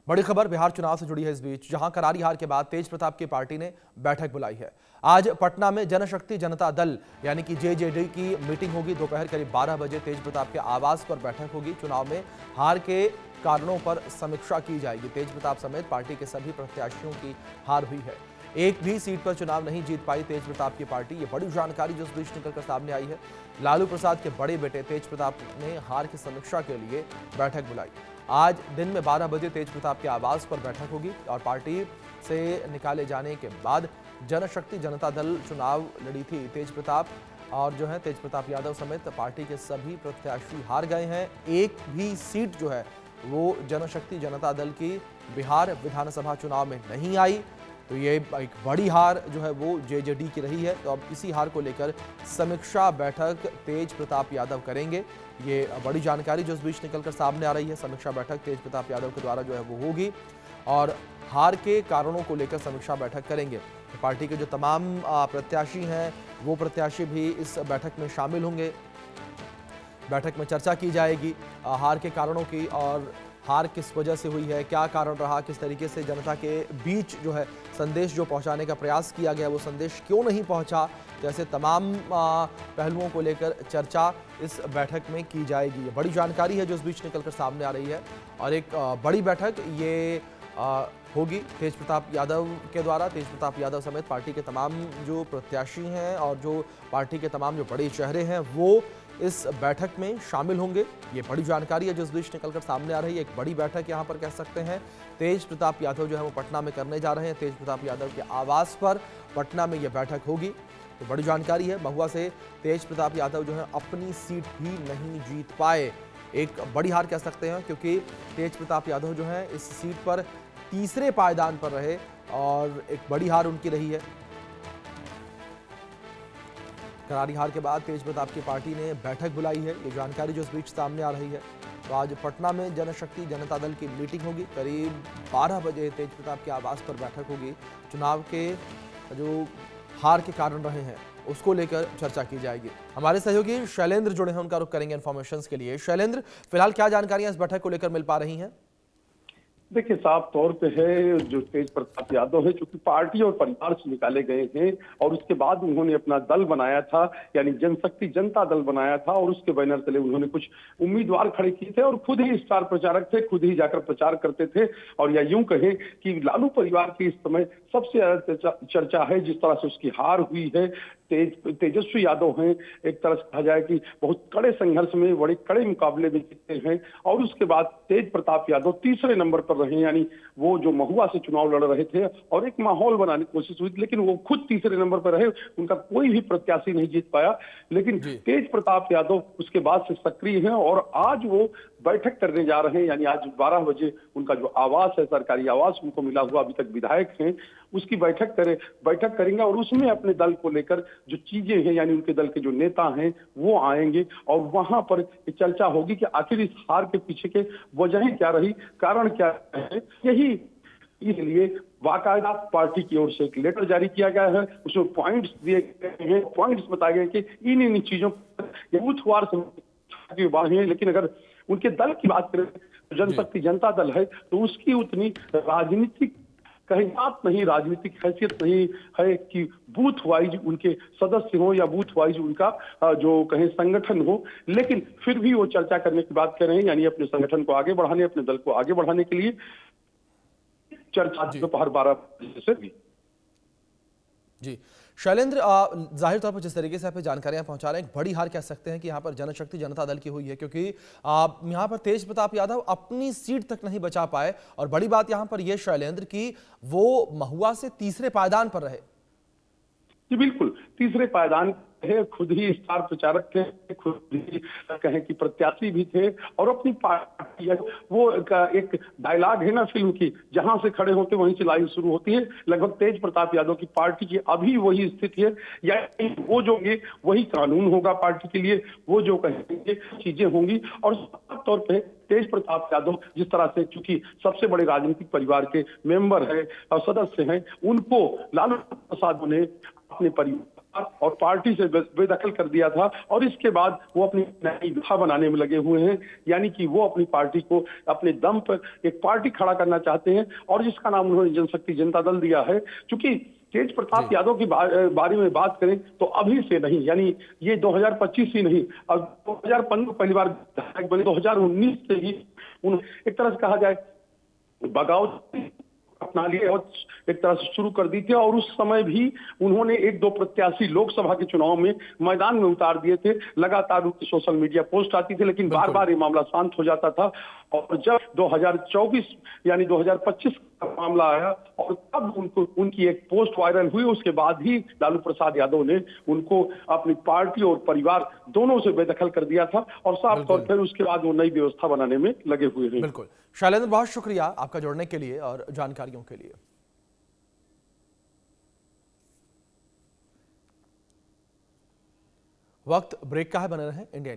बड़ी खबर बिहार चुनाव से जुड़ी है इस बीच, जहां करारी हार के बाद तेज प्रताप की पार्टी ने बैठक बुलाई है। आज पटना में जनशक्ति जनता दल यानी कि जेजेडी की मीटिंग होगी। दोपहर करीब 12 बजे तेज प्रताप के आवास पर बैठक होगी। चुनाव में हार के कारणों पर समीक्षा की जाएगी। तेज प्रताप समेत पार्टी के सभी प्रत्याशियों की हार हुई है। एक भी सीट पर चुनाव नहीं जीत पाई तेज प्रताप की पार्टी। ये बड़ी जानकारी जो इस बीच निकलकर सामने आई है। लालू प्रसाद के बड़े बेटे तेज प्रताप ने हार की समीक्षा के लिए बैठक बुलाई। आज दिन में 12 बजे तेज प्रताप के आवास पर बैठक होगी और पार्टी से निकाले जाने के बाद जनशक्ति जनता दल चुनाव लड़ी थी। तेज प्रताप और जो है तेज प्रताप यादव समेत पार्टी के सभी प्रत्याशी हार गए हैं। एक भी सीट जो है वो जनशक्ति जनता दल की बिहार विधानसभा चुनाव में नहीं आई। तो ये एक बड़ी हार जो है वो जेजेडी की रही है। तो अब इसी हार को लेकर समीक्षा बैठक तेज प्रताप यादव करेंगे। ये बड़ी जानकारी जो इस बीच निकलकर सामने आ रही है। समीक्षा बैठक तेज प्रताप यादव के द्वारा जो है वो होगी और हार के कारणों को लेकर समीक्षा बैठक करेंगे। तो पार्टी के जो तमाम प्रत्याशी हैं वो प्रत्याशी भी इस बैठक में शामिल होंगे। बैठक में चर्चा की जाएगी हार के कारणों की और हार किस वजह से हुई है, क्या कारण रहा, किस तरीके से जनता के बीच जो है संदेश जो पहुंचाने का प्रयास किया गया वो संदेश क्यों नहीं पहुंचा, जैसे तमाम पहलुओं को लेकर चर्चा इस बैठक में की जाएगी। ये बड़ी जानकारी है जो इस बीच निकलकर सामने आ रही है और एक बड़ी बैठक ये होगी तेज प्रताप यादव के द्वारा। तेज प्रताप यादव समेत पार्टी के तमाम जो प्रत्याशी हैं और जो पार्टी के तमाम जो बड़े चेहरे हैं वो इस बैठक में शामिल होंगे। ये बड़ी जानकारी है जो इस बीच निकलकर सामने आ रही है। एक बड़ी बैठक यहाँ पर कह सकते हैं तेज प्रताप यादव जो है वो पटना में करने जा रहे हैं। तेज प्रताप यादव के आवास पर पटना में ये बैठक होगी। तो बड़ी जानकारी है। महुआ से तेज प्रताप यादव जो है अपनी सीट भी नहीं जीत पाए। एक बड़ी हार कह सकते हैं क्योंकि तेज प्रताप यादव जो है इस सीट पर तीसरे पायदान पर रहे और एक बड़ी हार उनकी रही है। करारी हार के बाद तेज प्रताप की पार्टी ने बैठक बुलाई है। ये जानकारी जो इस बीच सामने आ रही है। तो आज पटना में जनशक्ति जनता दल की मीटिंग होगी। करीब 12 बजे तेज प्रताप के आवास पर बैठक होगी। चुनाव के जो हार के कारण रहे हैं उसको लेकर चर्चा की जाएगी। हमारे सहयोगी शैलेंद्र जुड़े हैं, उनका रुख करेंगे इन्फॉर्मेशन के लिए। शैलेंद्र, फिलहाल क्या जानकारियां इस बैठक को लेकर मिल पा रही हैं? देखिए, साफ तौर पे है जो तेज प्रताप यादव है, चूंकि पार्टी और परिवार से निकाले गए हैं और उसके बाद उन्होंने अपना दल बनाया था, यानी जनशक्ति जनता दल बनाया था और उसके बैनर तले उन्होंने कुछ उम्मीदवार खड़े किए थे और खुद ही स्टार प्रचारक थे, खुद ही जाकर प्रचार करते थे। और या यूं कहें कि लालू परिवार की इस समय सबसे ज्यादा चर्चा है जिस तरह से उसकी हार हुई है। तेजस्वी यादव हैं, एक तरह से कहा जाए कि बहुत कड़े संघर्ष में, बड़े कड़े मुकाबले में जीते हैं और उसके बाद तेज प्रताप यादव तीसरे नंबर पर रहे, यानी वो जो महुआ से चुनाव लड़ रहे थे और एक माहौल बनाने की कोशिश हुई, लेकिन वो खुद तीसरे नंबर पर रहे। उनका कोई भी प्रत्याशी नहीं जीत पाया। लेकिन तेज प्रताप यादव उसके बाद से सक्रिय हैं और आज वो बैठक करने जा रहे हैं, यानी आज 12 बजे उनका जो आवास है, सरकारी आवास उनको मिला हुआ, अभी तक विधायक हैं, उसकी बैठक करेंगे और उसमें अपने दल को लेकर जो चीजें हैं, यानी उनके दल के जो नेता हैं वो आएंगे और वहां पर चर्चा होगी कि आखिर इस हार के पीछे के वजहें क्या रही, कारण क्या है। यही इसलिए बाकायदा पार्टी की ओर से एक लेटर जारी किया गया है, उसमें पॉइंट्स दिए गए हैं, पॉइंट्स बताए गए कि इन चीजों बूथवार है। लेकिन अगर उनके दल की बात करें, जनशक्ति जनता दल है, तो उसकी उतनी राजनीतिक कहियात नहीं, राजनीतिक हैसियत नहीं है कि बूथ वाइज उनके सदस्य हो या बूथ वाइज उनका जो कहें संगठन हो। लेकिन फिर भी वो चर्चा करने की बात कर रहे हैं, यानी अपने संगठन को आगे बढ़ाने, अपने दल को आगे बढ़ाने के लिए चर्चा दोपहर 12 बजे से भी। जी शैलेंद्र, जाहिर तौर पर जिस तरीके से आप जानकारियां पहुंचा रहे हैं, एक बड़ी हार कह सकते हैं कि यहाँ पर जनशक्ति जनता दल की हुई है, क्योंकि यहाँ पर तेज प्रताप यादव अपनी सीट तक नहीं बचा पाए। और बड़ी बात यहाँ पर यह शैलेंद्र कि वो महुआ से तीसरे पायदान पर रहे। जी बिल्कुल, तीसरे पायदान है, खुद ही स्टार प्रचारक थे, खुद ही कहें कि प्रत्याशी भी थे और अपनी पार्टी, वो एक डायलॉग है ना फिल्म की, जहां से खड़े होते वहीं से लाइन शुरू होती है। लगभग तेज प्रताप यादव की पार्टी की अभी वही स्थिति है, यानी वो जो होंगे वही कानून होगा पार्टी के लिए, वो जो कहेंगे चीजें होंगी। और साफ तौर पर तेज प्रताप यादव जिस तरह से चूंकि सबसे बड़े राजनीतिक परिवार के मेंबर है और सदस्य हैं, उनको लालू प्रसाद ने अपने परिवार और पार्टी से बेदखल कर दिया था और इसके बाद वो अपनी नई दफा बनाने में लगे हुए हैं। यानी कि वो अपनी पार्टी को अपने दम पर एक पार्टी खड़ा करना चाहते हैं और जिसका नाम उन्होंने जनशक्ति जनता दल दिया है। चूंकि तेज प्रताप यादव की बारे में बात करें तो अभी से नहीं, यानी ये 2025 ही नहीं, अब 2015 पहली बार विधायक बने, 2019 से ही एक तरह से कहा जाए बगावत अपना लिए और एक तरह से शुरू कर दी थी। और उस समय भी उन्होंने एक दो प्रत्याशी लोकसभा के चुनाव में मैदान में उतार दिए थे। लगातार उनकी सोशल मीडिया पोस्ट आती थी, लेकिन बार बार ये मामला शांत हो जाता था। और जब 2024 यानी 2025 का मामला आया और तब उनकी एक पोस्ट वायरल हुई, उसके बाद ही लालू प्रसाद यादव ने उनको अपनी पार्टी और परिवार दोनों से बेदखल कर दिया था और साफ तौर पर उसके बाद वो नई व्यवस्था बनाने में लगे हुए हैं। बिल्कुल शैलेंद्र, बहुत शुक्रिया आपका जुड़ने के लिए और जानकारियों के लिए। वक्त ब्रेक का है, बने रहें इंडिया न्यूज।